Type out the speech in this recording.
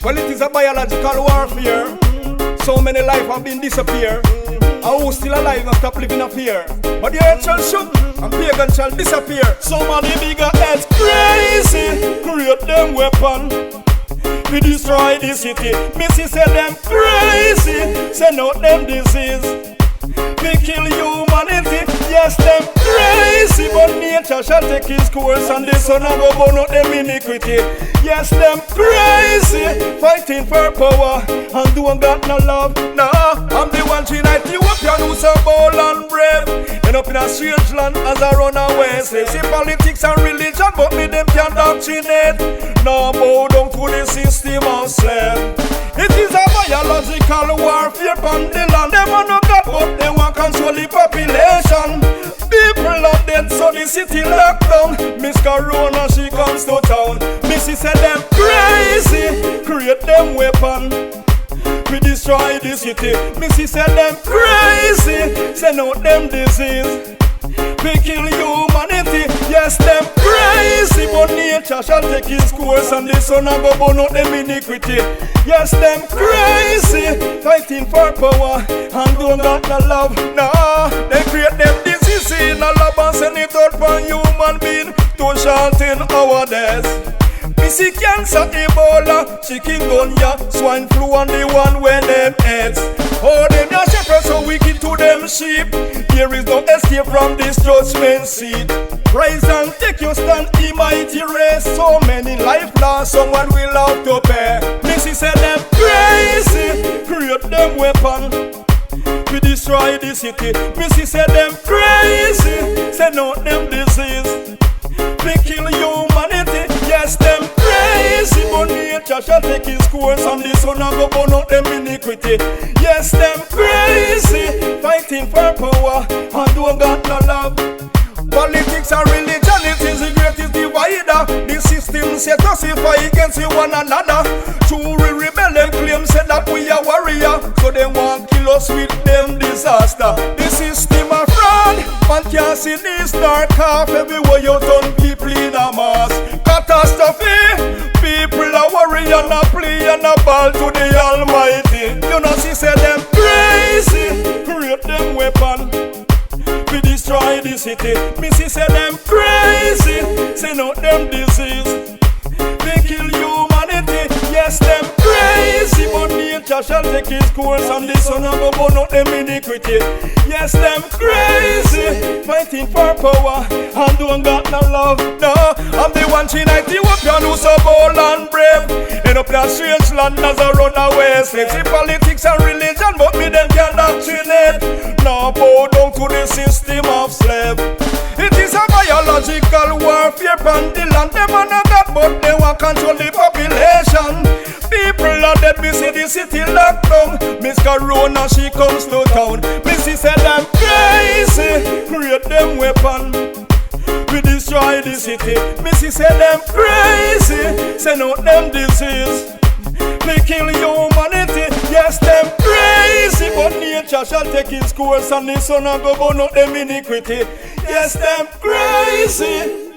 Well, it is a biological warfare. So many lives have been disappeared. And who's still alive and stop living in fear? But the earth shall shook and pagan shall disappear. Some of the bigger heads crazy create them weapon. We destroy the city. Missy say them crazy. Send out them disease. We kill humanity. Yes, them crazy. But nature shall take its course, and the sun will go burn out them iniquity. Yes, them crazy. Fighting for power and don't got no love. Nah, I'm the one tonight. You up your who's so bold and brave. End up in a strange land as a runaway. Say politics and religion, but me them can't doctrinate. Now bow down to the system of slave. It is a biological warfare on the land. Them are no God, but they want control the population. People are dead, so the city locked down. Miss Corona, she comes to town. Missy said them crazy, create them weapon. We destroy the city. Missy said them crazy, send out them disease. We kill humanity. Yes, them crazy, but nature shall take its course, and the sun will go burn out them iniquity. Yes, them crazy, fighting for power and don't got no love. Nah, they create them disease in a lab and send it out for human being to shorten our days. We see cancer, Ebola, chikungunya, swine flu, and the one when them heads. Oh, them ya shepherds so wicked to them sheep. There is no escape from this judgment seat. Rise and take your stand, the mighty race. So many life lost, someone will have to pay. Missy said them crazy, create them weapon. We destroy the city. Missy said them crazy, send out them disease. We kill humanity. Yes, them crazy, but nature shall take its course, and the sun will go burn out them iniquity. Yes, them crazy, fighting for power and don't got no love. Politics and religion, it is the greatest divider. The system set us fight against one another. True rebellion claim said that we are warrior, so they want kill us with them disaster. The system a fraud, man can't see this dark half. Everywhere you turn people in a mass. Catastrophe, people are worry and a play and a ball to the Almighty. You know she said them crazy, create them weapon. We destroy the city. Missy said them crazy, send out them disease. We kill humanity. Yes, them crazy, but nature shall take its course, and the sun will burn out them iniquity. Yes, them crazy, fighting for power and don't got no love. No, I'm the one tonight. You up your who's so bold and brave. End up in a strange land as a runaway. Say politics and religion, but me them can't doctrinate. Now bow down to the system of slave. It is a biological warfare on the land. Them are not God, but they want control the population. People are dead, we see the city locked down. Miss Corona, she comes to town. Missy said them crazy, create them weapon. We destroy the city. Missy said them crazy, send out them disease. We kill humanity. Yes, them crazy, but nature shall take its course, and the sun will go burn out them iniquity. Yes, them crazy.